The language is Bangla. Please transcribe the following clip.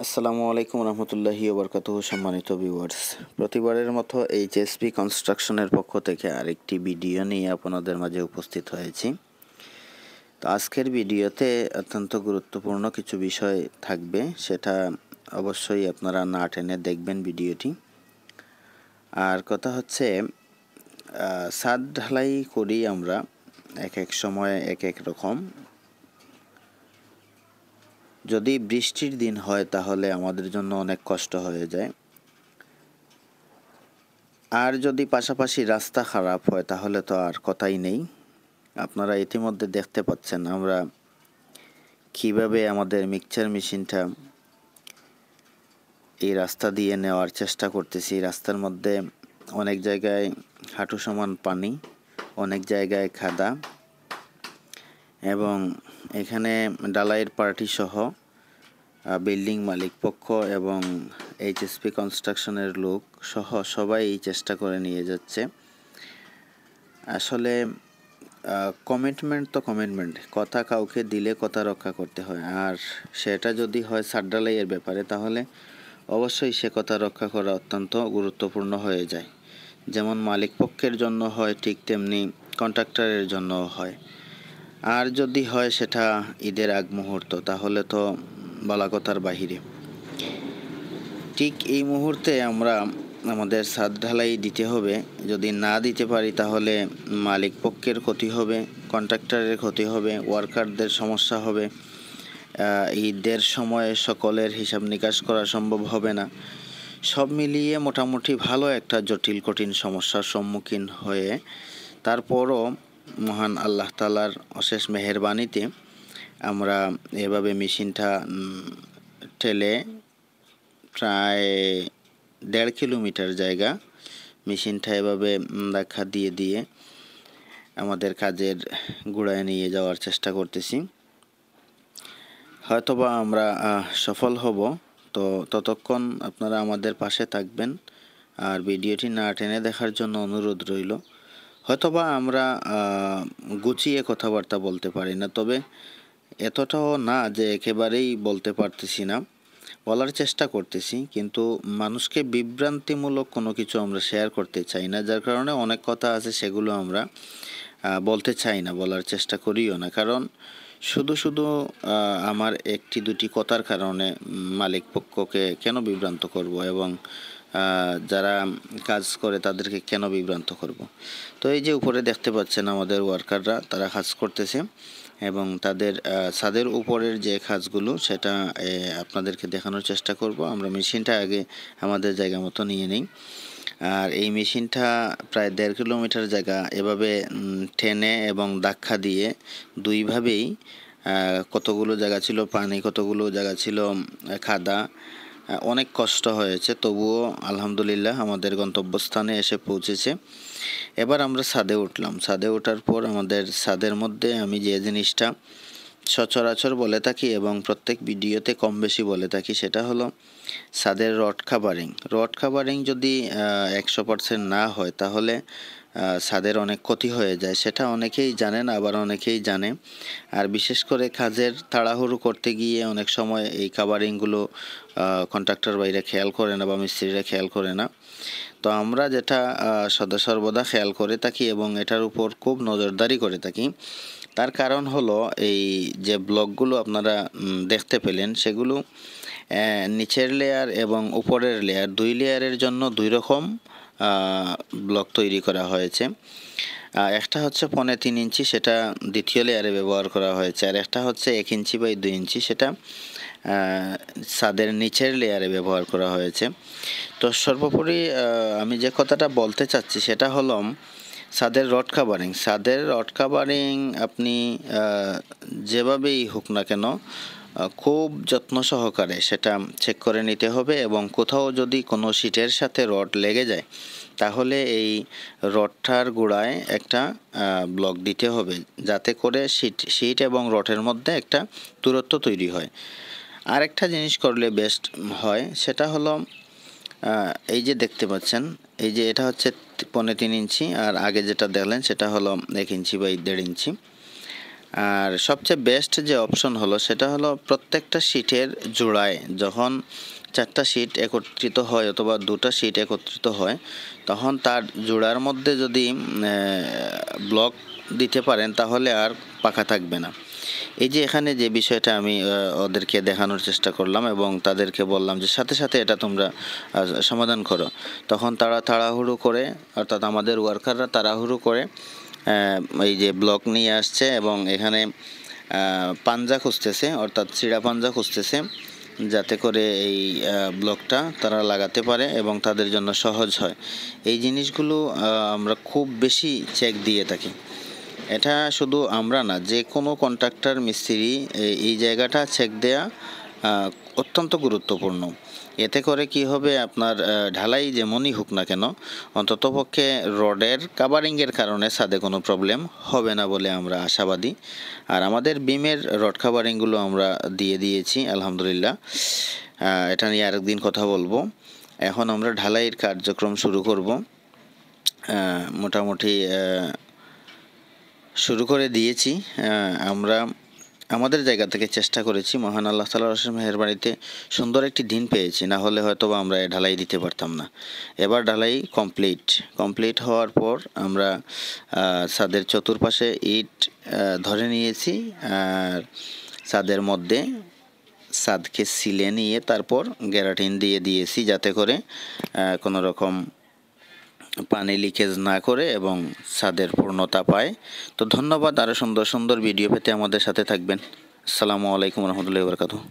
আসসালামু আলাইকুম রহমতুল্লাহি ওবরকাতুহু। সম্মানিত ভিউয়ার্স, প্রতিবারের মতো এইচএসপি কনস্ট্রাকশনের পক্ষ থেকে আরেকটি ভিডিও নিয়ে আপনাদের মাঝে উপস্থিত হয়েছি। তো আজকের ভিডিওতে অত্যন্ত গুরুত্বপূর্ণ কিছু বিষয় থাকবে, সেটা অবশ্যই আপনারা না টেনে দেখবেন ভিডিওটি। আর কথা হচ্ছে, ছাদ ঢালাই করি আমরা এক এক সময় এক এক রকম। যদি বৃষ্টির দিন হয় তাহলে আমাদের জন্য অনেক কষ্ট হয়ে যায়, আর যদি পাশাপাশি রাস্তা খারাপ হয় তাহলে তো আর কথাই নেই। আপনারা ইতিমধ্যে দেখতে পাচ্ছেন আমরা কিভাবে আমাদের মিক্সচার মেশিনটা এই রাস্তা দিয়ে নেওয়ার চেষ্টা করতেছি। রাস্তার মধ্যে অনেক জায়গায় হাঁটু সমান পানি, অনেক জায়গায় খাদা, এবং এখানে ঢালাইয়ের পার্টি সহ বিল্ডিং মালিক পক্ষ এবং এইচএসপি কনস্ট্রাকশনের লোক সহ সবাই এই চেষ্টা করে নিয়ে যাচ্ছে। আসলে কমিটমেন্ট তো কমিটমেন্ট, কথা কাউকে দিলে কথা রক্ষা করতে হয়, আর সেটা যদি হয় ছাদ ঢালাইয়ের ব্যাপারে তাহলে অবশ্যই সে কথা রক্ষা করা অত্যন্ত গুরুত্বপূর্ণ হয়ে যায়। যেমন মালিক পক্ষের জন্য হয়, ঠিক তেমনি কন্ট্রাক্টরের জন্যও হয়। আর যদি হয় সেটা ঈদের আগ মুহূর্ত, তাহলে তো বলা কথার বাহিরে। ঠিক এই মুহূর্তে আমরা আমাদের ছাদ ঢালাই দিতে হবে। যদি না দিতে পারি তাহলে মালিক পক্ষের ক্ষতি হবে, কন্ট্রাক্টরের ক্ষতি হবে, ওয়ার্কারদের সমস্যা হবে। ঈদের সময়ে সকলের হিসাব নিকাশ করা সম্ভব হবে না। সব মিলিয়ে মোটামুটি ভালো একটা জটিল কঠিন সমস্যার সম্মুখীন হয়ে তারপরও মহান আল্লাহ তাআলার অশেষ মেহেরবানিতে আমরা এভাবে মেশিনটা ঠেলে প্রায় 1.5 কিলোমিটার জায়গা মেশিনটা এভাবে ধাক্কা দিয়ে দিয়ে আমাদের কাজের গোড়ায় নিয়ে যাওয়ার চেষ্টা করতেছি। হয়তোবা আমরা সফল হব। তো ততক্ষণ আপনারা আমাদের পাশে থাকবেন, আর ভিডিওটি না টেনে দেখার জন্য অনুরোধ রইল। হয়তোবা আমরা গুছিয়ে কথাবার্তা বলতে পারি না, তবে এতটাও না যে একেবারেই বলতে পারতেছি না, বলার চেষ্টা করতেছি, কিন্তু মানুষকে বিভ্রান্তিমূলক কোনো কিছু আমরা শেয়ার করতে চাই না, যার কারণে অনেক কথা আছে সেগুলো আমরা বলতে চাই না, বলার চেষ্টা করিও না। কারণ শুধু শুধু আমার একটি দুটি কথার কারণে মালিক পক্ষকে কেন বিভ্রান্ত করব, এবং যারা কাজ করে তাদেরকে কেন বিভ্রান্ত করব। তো এই যে উপরে দেখতে পাচ্ছেন আমাদের ওয়ার্কাররা, তারা কাজ করতেছে, এবং তাদের ছাদের উপরের যে কাজগুলো সেটা আপনাদেরকে দেখানোর চেষ্টা করব। আমরা মেশিনটা আগে আমাদের জায়গা মতো নিয়ে নিই। আর এই মেশিনটা প্রায় 1.5 কিলোমিটার জায়গা এভাবে টেনে এবং ধাক্কা দিয়ে দুইভাবেই, কতগুলো জায়গা ছিল পানি, কতগুলো জায়গা ছিল খাদা, অনেক কষ্ট হয়েছে, তবুও আলহামদুলিল্লাহ আমাদের গন্তব্যস্থানে এসে পৌঁছেছে। এবার আমরা ছাদে উঠলাম। ছাদে ওঠার পর আমাদের ছাদের মধ্যে আমি যে জিনিসটা সচরাচর বলে থাকি এবং প্রত্যেক ভিডিওতে কম বেশি বলে থাকি, সেটা হলো ছাদের রড কাভারিং। রড কাভারিং যদি 100% না হয় তাহলে ছাদের অনেক ক্ষতি হয়ে যায়। সেটা অনেকেই জানেন, আবার অনেকেই জানে। আর বিশেষ করে কাজের তাড়াহুড়ো করতে গিয়ে অনেক সময় এই কাভারিংগুলো কন্ট্রাক্টর ভাইরা খেয়াল করে না বা মিস্ত্রিরা খেয়াল করে না। তো আমরা যেটা সদা সর্বদা খেয়াল করে থাকি এবং এটার উপর খুব নজরদারি করে থাকি, তার কারণ হলো এই যে ব্লকগুলো আপনারা দেখতে পেলেন, সেগুলো নিচের লেয়ার এবং উপরের লেয়ার, 2 লেয়ারের জন্য 2 রকম ব্লক তৈরি করা হয়েছে। একটা হচ্ছে 3.5 ইঞ্চি, সেটা দ্বিতীয় লেয়ারে ব্যবহার করা হয়েছে, আর একটা হচ্ছে 1 ইঞ্চি বাই 2 ইঞ্চি, সেটা ছাদের নিচের লেয়ারে ব্যবহার করা হয়েছে। তো সর্বোপরি আমি যে কথাটা বলতে চাচ্ছি সেটা হলো ছাদের রড কাভারিং। ছাদের রড কাভারিং আপনি যেভাবেই হোক না কেন খুব যত্ন সহকারে সেটা চেক করে নিতে হবে, এবং কোথাও যদি কোনো শীটের সাথে রড লেগে যায় তাহলে এই রডটার গোড়ায় একটা ব্লক দিতে হবে, যাতে করে শীট এবং রডের মধ্যে একটা দূরত্ব তৈরি হয়। আরেকটা জিনিস করলে বেস্ট হয়, সেটা হলো এই যে দেখতে পাচ্ছেন, এই যে এটা হচ্ছে 3.5 ইঞ্চি, আর আগে যেটা দেখলেন সেটা হলো 1 ইঞ্চি বাই 1.5 ইঞ্চি। আর সবচেয়ে বেস্ট যে অপশন হলো সেটা হলো প্রত্যেকটা শীটের জোড়ায় যখন 4টা শীট একত্রিত হয় অথবা 2টা শীট একত্রিত হয় তখন তার জোড়ার মধ্যে যদি ব্লক দিতে পারেন তাহলে আর পাকা থাকবে না। এই যে এখানে যে বিষয়টা আমি ওদেরকে দেখানোর চেষ্টা করলাম এবং তাদেরকে বললাম যে সাথে সাথে এটা তোমরা সমাধান করো, তখন তারা তাড়াহুড়ো করে, অর্থাৎ আমাদের ওয়ার্কাররা তাড়াহুড়ো করে এই যে ব্লক নিয়ে আসছে এবং এখানে পাঞ্জা খুঁজতেছে, অর্থাৎ চিড়া পাঞ্জা খুঁজতেছে যাতে করে এই ব্লকটা তারা লাগাতে পারে এবং তাদের জন্য সহজ হয়। এই জিনিসগুলো আমরা খুব বেশি চেক দিয়ে থাকি। এটা শুধু আমরা না, যে কোনো কন্ট্রাক্টর মিস্ত্রি এই জায়গাটা চেক দেয়া অত্যন্ত গুরুত্বপূর্ণ। এতে করে কি হবে, আপনার ঢালাই যেমনই হোক না কেন অন্ততপক্ষে রডের কাভারিংয়ের কারণে ছাদে কোনো প্রবলেম হবে না বলে আমরা আশাবাদী। আর আমাদের বিমের রড কাভারিংগুলো আমরা দিয়ে দিয়েছি আলহামদুলিল্লাহ। এটা নিয়ে আরেকদিন কথা বলবো। এখন আমরা ঢালাইয়ের কার্যক্রম শুরু করব। মোটামুটি শুরু করে দিয়েছি। আমরা আমাদের জায়গা থেকে চেষ্টা করেছি, মহান আল্লাহ তাআলার অশেষ মেহেরবানিতে সুন্দর একটি দিন পেয়েছি, না হলে হয়তো বা আমরা ঢালাই দিতে পারতাম না। এবার ঢালাই কমপ্লিট হওয়ার পর আমরা ছাদের চতুর্পাশে ইট ধরে নিয়েছি আর ছাদের মধ্যে ছাদকে সিলে নিয়ে তারপর গ্যারাটিন দিয়ে দিয়েছি যাতে করে কোনো রকম পানি লিকেজ না করে এবং ছাদের পূর্ণতা পায়। তো ধন্যবাদ। আরও সুন্দর সুন্দর ভিডিও পেতে আমাদের সাথে থাকবেন। আসসালামু আলাইকুম রহমতুল্লাহি ওয়া বারাকাতুহু।